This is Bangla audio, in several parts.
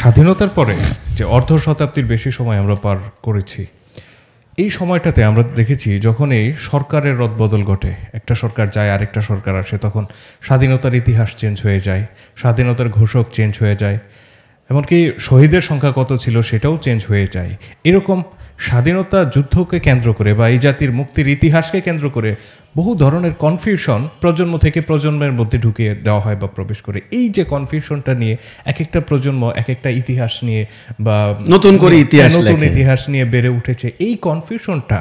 স্বাধীনতার পরে যে অর্ধ শতাব্দীর বেশি সময় আমরা পার করেছি, এই সময়টাতে আমরা দেখেছি যখন এই সরকারের রদবদল ঘটে, একটা সরকার যায় আরেকটা সরকার আসে, তখন স্বাধীনতার ইতিহাস চেঞ্জ হয়ে যায়, স্বাধীনতার ঘোষক চেঞ্জ হয়ে যায়, এমনকি শহীদের সংখ্যা কত ছিল সেটাও চেঞ্জ হয়ে যায়। এরকম স্বাধীনতা যুদ্ধকে কেন্দ্র করে বা এই জাতির মুক্তির ইতিহাসকে কেন্দ্র করে বহু ধরনের কনফিউশন প্রজন্ম থেকে প্রজন্মের মধ্যে ঢুকিয়ে দেওয়া হয় বা প্রবেশ করে। এই যে কনফিউশনটা নিয়ে এক একটা প্রজন্ম এক একটা ইতিহাস নিয়ে বা নতুন করে ইতিহাস নিয়ে বেড়ে উঠেছে, এই কনফিউশনটা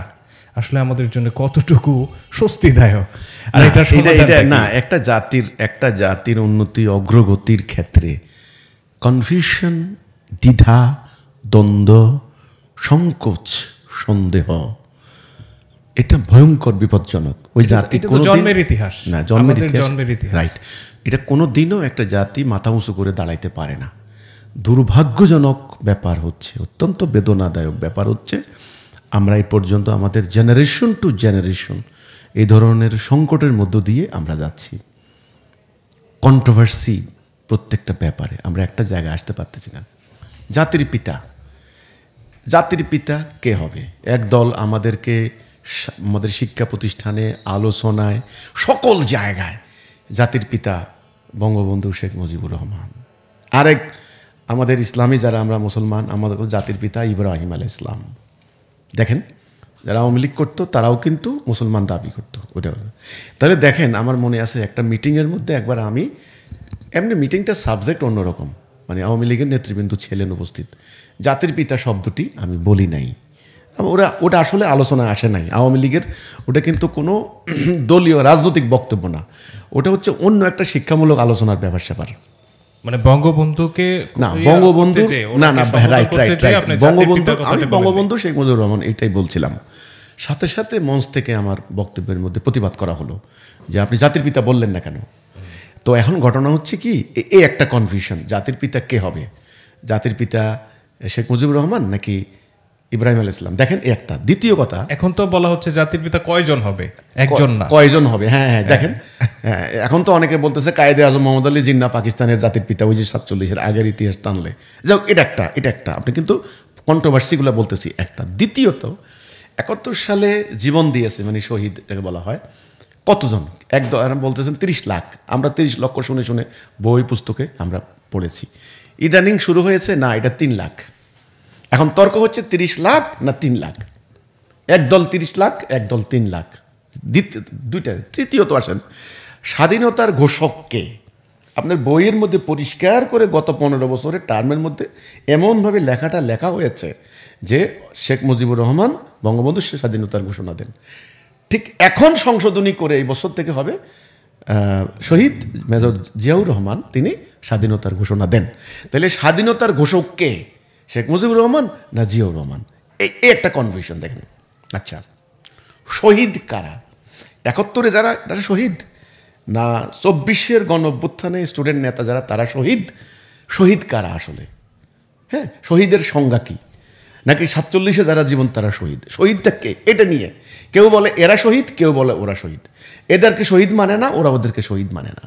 আসলে আমাদের জন্য কতটুকু স্বস্তিদায়ক? আর এটা না, একটা জাতির উন্নতি অগ্রগতির ক্ষেত্রে কনফিউশন, দ্বিধা, দ্বন্দ্ব, সংকোচ, সন্দেহ, এটা ভয়ঙ্কর বিপজ্জনক। ওই জাতি জন্মের ইতিহাস না, জন্মের ইতিহাস, রাইট। এটা কোনোদিনও একটা জাতি মাথা উঁচু করে দাঁড়াইতে পারে না। দুর্ভাগ্যজনক ব্যাপার হচ্ছে, অত্যন্ত বেদনাদায়ক ব্যাপার হচ্ছে, আমরা এই পর্যন্ত আমাদের জেনারেশন টু জেনারেশন এই ধরনের সংকটের মধ্য দিয়ে আমরা যাচ্ছি। কন্ট্রোভার্সি প্রত্যেকটা ব্যাপারে আমরা একটা জায়গায় আসতে পারতেছি না। জাতির পিতা কে হবে? একদল আমাদের শিক্ষা প্রতিষ্ঠানে, আলোচনায়, সকল জায়গায় জাতির পিতা বঙ্গবন্ধু শেখ মুজিবুর রহমান। আরেক আমাদের ইসলামী যারা আমরা মুসলমান, আমাদের জাতির পিতা ইব্রাহিম আলাইহিস সালাম। দেখেন, যারা আওয়ামী লীগ করতো তারাও কিন্তু মুসলমান দাবি করতো। ওটা তাহলে দেখেন, আমার মনে আছে একটা মিটিংয়ের মধ্যে একবার আমি এমনি, মিটিংটার সাবজেক্ট অন্যরকম, মানে আওয়ামী লীগের নেতৃবৃন্দ ছিলেন উপস্থিত, জাতির পিতা শব্দটি আমি বলি নাই। ওটা আসলে আলোচনায় আসে নাই আওয়ামী লীগের, ওটা কিন্তু কোনো দলীয় রাজনৈতিক বক্তব্য না, ওটা হচ্ছে অন্য একটা শিক্ষামূলক আলোচনার ব্যাপার-স্যাপার। মানে বঙ্গবন্ধুকে না, আমি বঙ্গবন্ধু শেখ মুজিবুর রহমান এইটাই বলছিলাম। সাথে সাথে মঞ্চ থেকে আমার বক্তব্যের মধ্যে প্রতিবাদ করা হলো যে আপনি জাতির পিতা বললেন না কেন? তো এখন ঘটনা হচ্ছে কি, এই একটা কনফিউশন, জাতির পিতা কে হবে? জাতির পিতা শেখ মুজিবুর রহমান নাকি ইব্রাহিম আলাইহিস সালাম? দেখেন, এই একটা। দ্বিতীয় কথা, এখন তো বলা হচ্ছে জাতির পিতা কয়জন হবে, একজন না, কয়জন হবে? হ্যাঁ, দেখেন, এখন তো অনেকে বলতেছে কায়েদে আজম মোহাম্মদ আলী জিন্নাহ পাকিস্তানের জাতির পিতা, ওই যে 47-এর আগের ইতিহাস টানলে যাও, এটা একটা আপনি কিন্তু কন্ট্রোভার্সিগুলো বলতেছি একটা। দ্বিতীয়ত, 71 সালে জীবন দিয়েছে, মানে শহীদ এটাকে বলা হয়, কতজন? বলতেছেন 30 লাখ। আমরা 30 লক্ষ শুনে শুনে বই পুস্তকে আমরা পড়েছি। ইদানিং শুরু হয়েছে না, এটা 3 লাখ। এখন তর্ক হচ্ছে 30 লাখ না 3 লাখ। একদল 30 লাখ, একদল 3 লাখ, দুইটা। তৃতীয়ত আসেন, স্বাধীনতার ঘোষককে আপনার বইয়ের মধ্যে পরিষ্কার করে গত 15 বছরের টার্মের মধ্যে এমনভাবে লেখাটা লেখা হয়েছে যে শেখ মুজিবুর রহমান বঙ্গবন্ধু স্বাধীনতার ঘোষণা দেন। ঠিক এখন সংশোধনী করে এই বছর থেকে হবে শহীদ মেজর জিয়াউর রহমান, তিনি স্বাধীনতার ঘোষণা দেন। তাহলে স্বাধীনতার ঘোষক কে? শেখ মুজিবুর রহমান না জিয়াউর রহমান? এই একটা কনফিউশন। দেখেন, আচ্ছা, শহীদ কারা? 71-এ যারা শহীদ, না 24-এর গণ-অভ্যুত্থানে স্টুডেন্ট নেতা যারা, তারা শহীদ কারা আসলে? হ্যাঁ, শহীদের সংজ্ঞা কি? নাকি 47-এ যারা জীবন তারা শহীদটা কে? এটা নিয়ে কেউ বলে এরা শহীদ, কেউ বলে ওরা শহীদ। এদেরকে শহীদ মানে না, ওরা ওদেরকে শহীদ মানে না।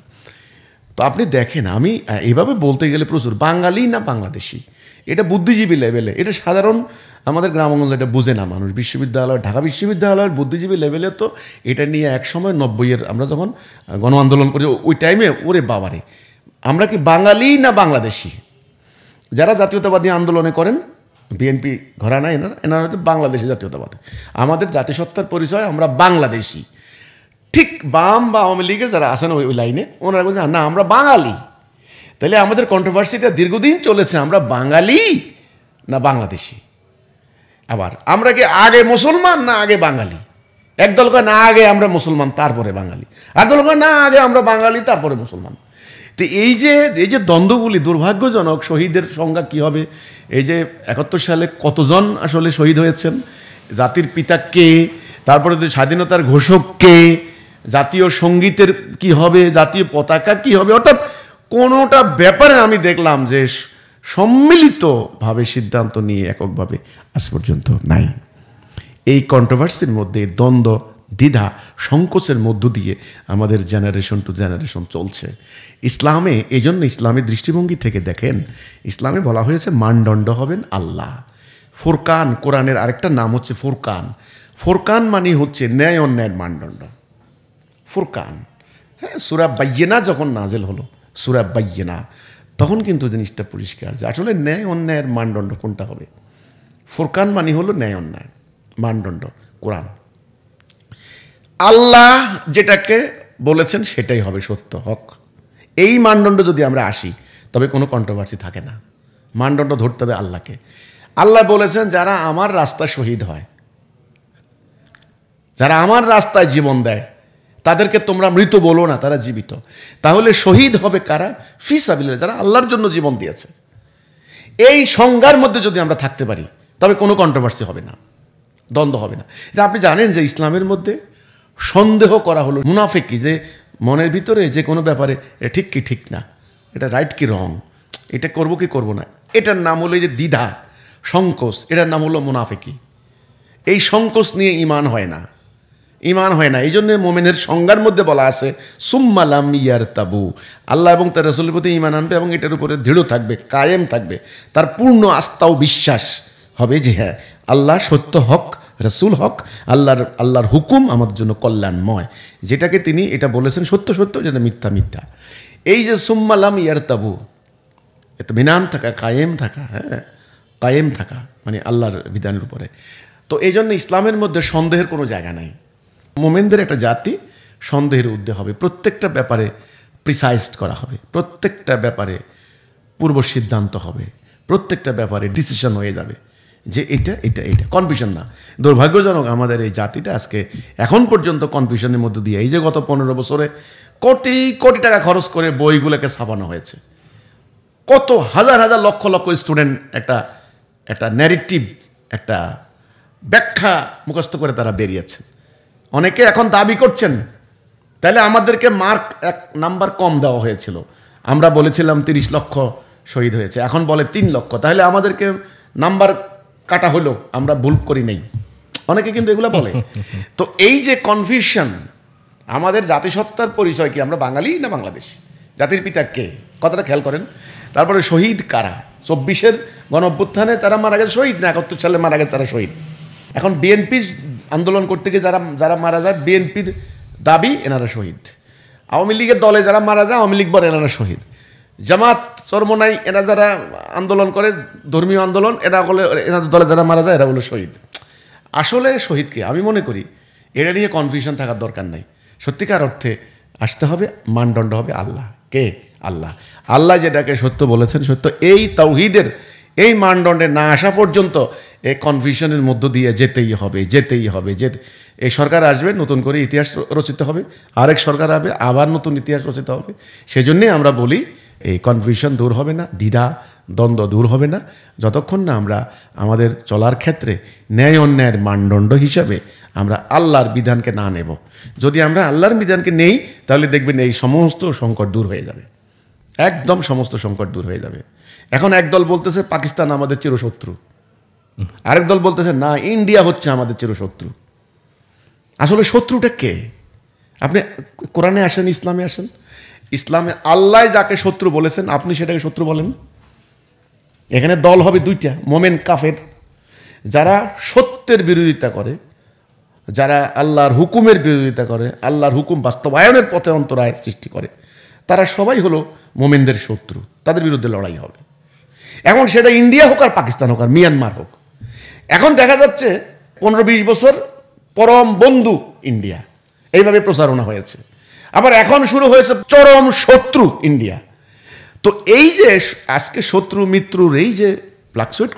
তো আপনি দেখেন, আমি এইভাবে বলতে গেলে প্রচুর, বাঙালি না বাংলাদেশি, এটা বুদ্ধিজীবী লেভেলে, এটা সাধারণ আমাদের গ্রামগঞ্জ এটা বুঝে না মানুষ। বিশ্ববিদ্যালয়, ঢাকা বিশ্ববিদ্যালয়ের বুদ্ধিজীবী লেভেলে তো এটা নিয়ে একসময় 90-এর আমরা যখন গণ আন্দোলন করি, ওই টাইমে ওরে বাবারে, আমরা কি বাঙালি না বাংলাদেশি? যারা জাতীয়তাবাদী আন্দোলনে করেন, বিএনপি ঘরানা, এনারা হচ্ছে বাংলাদেশি জাতীয়তাবাদী। আমাদের জাতিসত্তার পরিচয় আমরা বাংলাদেশি। ঠিক বাম বা আওয়ামী লীগের যারা আছেন ওই লাইনে, ওনারা বলছেন না আমরা বাঙালি। তাহলে আমাদের কন্ট্রোভার্সিটা দীর্ঘদিন চলেছে, আমরা বাঙালি না বাংলাদেশি। আবার আমরা কি আগে মুসলমান না আগে বাঙালি? একদল কয় না আগে আমরা মুসলমান তারপরে বাঙালি, আর দল কয় না আগে আমরা বাঙালি তারপরে মুসলমান। তো এই যে দ্বন্দ্বগুলি দুর্ভাগ্যজনক। শহীদের সংজ্ঞা কি হবে? এই যে 71 সালে কতজন আসলে শহীদ হয়েছেন, জাতির পিতা কে, তারপরে স্বাধীনতার ঘোষক কে, জাতীয় সঙ্গীতের কি হবে, জাতীয় পতাকা কি হবে, অর্থাৎ কোনোটা ব্যাপারে আমি দেখলাম যে সম্মিলিতভাবে সিদ্ধান্ত নিয়ে এককভাবে আজ পর্যন্ত নাই। এই কন্ট্রোভার্সির মধ্যে দ্বন্দ্ব দ্বিধা সংকোচের মধ্য দিয়ে আমাদের জেনারেশন টু জেনারেশন চলছে। ইসলামে এই জন্য ইসলামের দৃষ্টিভঙ্গি থেকে দেখেন, ইসলামে বলা হয়েছে মানদণ্ড হবেন আল্লাহ। ফুরকান, কোরআনের আরেকটা নাম হচ্ছে ফুরকান। ফুরকান মানে হচ্ছে ন্যায় অন্যায়ের মানদণ্ড। ফুরকান, হ্যাঁ, সূরা বাইয়িনা যখন নাজেল হলো, সূরা বাইয়িনা, তখন কিন্তু জিনিসটা পরিষ্কার যে আসলে ন্যায় অন্যায়ের মানদণ্ড কোনটা হবে। ফুরকান মানে হলো ন্যায় অন্যায় মানদণ্ড, কোরআন। আল্লাহ যেটাকে বলেছেন সেটাই হবে সত্য, হক। এই মানদণ্ড যদি আমরা আসি তবে কোনো কন্ট্রোভার্সি থাকে না। মানদণ্ড ধরতে হবে আল্লাহকে। আল্লাহ বলেছেন যারা আমার রাস্তায় শহীদ হয়, যারা আমার রাস্তায় জীবন দেয়, তাদেরকে তোমরা মৃত বলো না, তারা জীবিত। তাহলে শহীদ হবে কারা? ফি সাবিলিল্লাহ, যারা আল্লাহর জন্য জীবন দিয়েছে। এই সংজ্ঞার মধ্যে যদি আমরা থাকতে পারি তবে কোনো কন্ট্রোভার্সি হবে না, দ্বন্দ্ব হবে না। এটা আপনি জানেন যে ইসলামের মধ্যে সন্দেহ করা হলো মুনাফিকি, যে মনের ভিতরে যে কোনো ব্যাপারে এটা ঠিক কি ঠিক না, এটা রাইট কি রং, এটা করব কি করব না, এটার নাম হলো যে দ্বিধা, সংকোচ, এটার নাম হলো মুনাফিকি। এই সংকোচ নিয়ে ঈমান হয় না, ঈমান হয় না। এই জন্য মোমেনের সংজ্ঞার মধ্যে বলা আছে সুম্মা লাম ইয়ারতাবু, আল্লাহ এবং তার রাসূলের প্রতি ঈমান আনবে এবং এটার উপরে দৃঢ় থাকবে, কায়েম থাকবে। তার পূর্ণ আস্থা ও বিশ্বাস হবে যে হ্যাঁ, আল্লাহ সত্য, হক, রাসূল হক, আল্লাহর হুকুম আমাদের জন্য কল্যাণময়। যেটাকে তিনি এটা বলেছেন সত্য সত্য, যেটা মিথ্যা মিথ্যা। এই যে সুম্মা লাম ইয়ারতাবু, এত বিনাম থাকা, কায়েম থাকা, হ্যাঁ, কায়েম থাকা মানে আল্লাহর বিধানের উপরে। তো এই জন্য ইসলামের মধ্যে সন্দেহের কোনো জায়গা নাই। মোমেনদের একটা জাতি সন্দেহের ঊর্ধ্বে হবে, প্রত্যেকটা ব্যাপারে প্রিসাইজড করা হবে, প্রত্যেকটা ব্যাপারে পূর্ব সিদ্ধান্ত হবে, প্রত্যেকটা ব্যাপারে ডিসিশন হয়ে যাবে যে এটা এটা এটা, কনফিউশন না। দুর্ভাগ্যজনক আমাদের এই জাতিটা আজকে এখন পর্যন্ত কনফিউশনের মধ্যে দিয়ে, এই যে গত 15 বছরে কোটি কোটি টাকা খরচ করে বইগুলোকে ছাপানো হয়েছে, কত হাজার হাজার লক্ষ লক্ষ স্টুডেন্ট একটা ন্যারেটিভ, একটা ব্যাখ্যা মুখস্থ করে তারা বেরিয়েছে। অনেকে এখন দাবি করছেন তাহলে আমাদেরকে মার্ক 1 নাম্বার কম দেওয়া হয়েছিল, আমরা বলেছিলাম 30 লক্ষ শহীদ হয়েছে, এখন বলে 3 লক্ষ, তাহলে আমাদেরকে নাম্বার কাটা হলো, আমরা ভুল করি নাই। অনেকে কিন্তু এগুলো বলে। তো এই যে কনফিউশন, আমাদের জাতিসত্তার পরিচয় কি, আমরা বাঙালি না বাংলাদেশ, জাতির পিতা কে, কথাটা খেয়াল করেন। তারপরে শহীদ কারা, 24-এর গণ অভ্যুত্থানে তারা মারা গেছে শহীদ না, 71 সালে মারা গেছে তারা শহীদ। এখন বিএনপি আন্দোলন করতে গিয়ে যারা মারা যায়, বিএনপির দাবি এনারা শহীদ। আওয়ামী লীগের দলে যারা মারা যায়, আওয়ামী লীগ বলে এনারা শহীদ। জামাত চরমোনাই এরা যারা আন্দোলন করে, ধর্মীয় আন্দোলন, এরা বলে এনাদের দলে যারা মারা যায় এরা বলে শহীদ। আসলে শহীদকে আমি মনে করি এটা নিয়ে কনফিউশন থাকার দরকার নাই। সত্যিকার অর্থে আসতে হবে, মানদণ্ড হবে আল্লাহ। কে? আল্লাহ। আল্লাহ যেটাকে সত্য বলেছেন সত্য। এই তাওহীদের এই মানদণ্ডে না আসা পর্যন্ত এই কনফিউশনের মধ্য দিয়ে যেতেই হবে। এই সরকার আসবে, নতুন করে ইতিহাস রচিত হবে, আরেক সরকার আসবে, আবার নতুন ইতিহাস রচিত হবে। সেজন্যই আমরা বলি এই কনফিউশন দূর হবে না, দ্বিধা দ্বন্দ্ব দূর হবে না, যতক্ষণ না আমরা আমাদের চলার ক্ষেত্রে ন্যায় অন্যায়ের মানদণ্ড হিসাবে আমরা আল্লাহর বিধানকে না নেব। যদি আমরা আল্লাহর বিধানকে নেই তাহলে দেখবেন এই সমস্ত সংকট দূর হয়ে যাবে, একদম সমস্ত সংকট দূর হয়ে যাবে। এখন একদল বলতেছে পাকিস্তান আমাদের চিরশত্রু, আরেক দল বলতেছে না ইন্ডিয়া হচ্ছে আমাদের চিরশত্রু। আসলে শত্রুটা কে? আপনি কোরআনে আসেন, ইসলামে আসেন, ইসলামে আল্লাহ যাকে শত্রু বলেছেন আপনি সেটাকে শত্রু বলেন। এখানে দল হবে দুইটা, মোমেন কাফের। যারা সত্যের বিরোধিতা করে, যারা আল্লাহর হুকুমের বিরোধিতা করে, আল্লাহর হুকুম বাস্তবায়নের পথে অন্তরায় সৃষ্টি করে, তারা সবাই হলো মোমেনদের শত্রু, তাদের বিরুদ্ধে লড়াই হবে। এখন সেটা ইন্ডিয়া হোক আর পাকিস্তান হোক আর মিয়ানমার হোক। এখন দেখা যাচ্ছে 15-20 বছর পরম বন্ধু ইন্ডিয়া, এইভাবে প্রচারণা হয়েছে। আবার এখন শুরু হয়েছে চরম শত্রু ইন্ডিয়া। তো এই যে আজকে শত্রু মিত্রুর এই যে ফ্লাকচুয়েট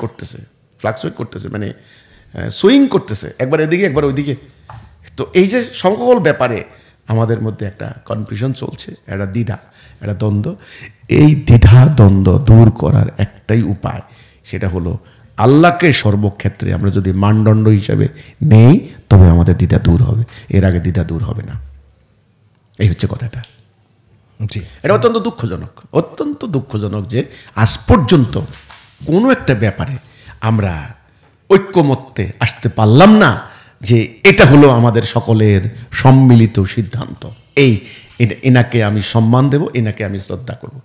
করতেছে মানে সুইং করতেছে, একবার এদিকে একবার ওইদিকে। তো এই যে সকল ব্যাপারে আমাদের মধ্যে একটা কনফিউশন চলছে, একটা দ্বিধা, একটা দ্বন্দ্ব। এই দ্বিধা দ্বন্দ্ব দূর করার একটাই উপায়, সেটা হলো আল্লাহকে সর্বক্ষেত্রে আমরা যদি মানদণ্ড হিসাবে নেই তবে আমাদের দ্বিধা দূর হবে, এর আগে দ্বিধা দূর হবে না। এই হচ্ছে কথাটা। জি, এটা অত্যন্ত দুঃখজনক যে আজ পর্যন্ত কোনো একটা ব্যাপারে আমরা ঐক্যমত্যে আসতে পারলাম না, যে এটা হলো আমাদের সকলের সম্মিলিত সিদ্ধান্ত, এনাকে আমি সম্মান দেব, এনাকে আমি শ্রদ্ধা করব।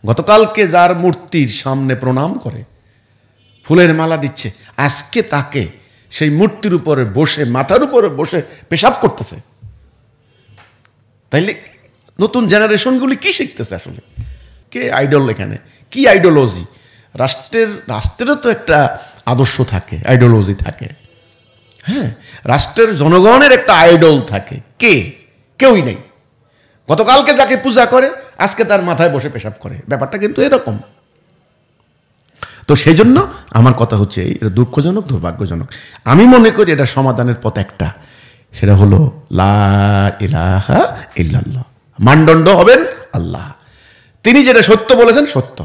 গতকালকে যার মূর্তির সামনে প্রণাম করে ফুলের মালা দিচ্ছে, আজকে তাকে সেই মূর্তির উপরে বসে, মাথার উপরে বসে পেশাব করতেছে। তাইলে নতুন জেনারেশনগুলি কি শিখতেছে আসলে? কে আইডল এখানে? কি আইডিওলজি? রাষ্ট্রেরও তো একটা আদর্শ থাকে, আইডিওলজি থাকে। হ্যাঁ, রাষ্ট্রের জনগণের একটা আইডল থাকে। কেউই নেই। গতকালকে যাকে পূজা করে আজকে তার মাথায় বসে পেশাব করে, ব্যাপারটা কিন্তু এরকম। তো সেই জন্য আমার কথা হচ্ছে এটা দুঃখজনক, দুর্ভাগ্যজনক। আমি মনে করি এটা সমাধানের পথ একটা, সেটা হলো লা ইলাহা ইল্লাল্লাহ। মানদণ্ড হবেন আল্লাহ। তিনি যেটা সত্য বলেছেন সত্য,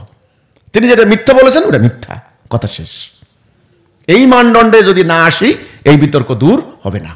তিনি যেটা মিথ্যা বলেছেন ওটা মিথ্যা, কথা শেষ। এই মানদণ্ডে যদি না আসি এই বিতর্ক দূর হবে না।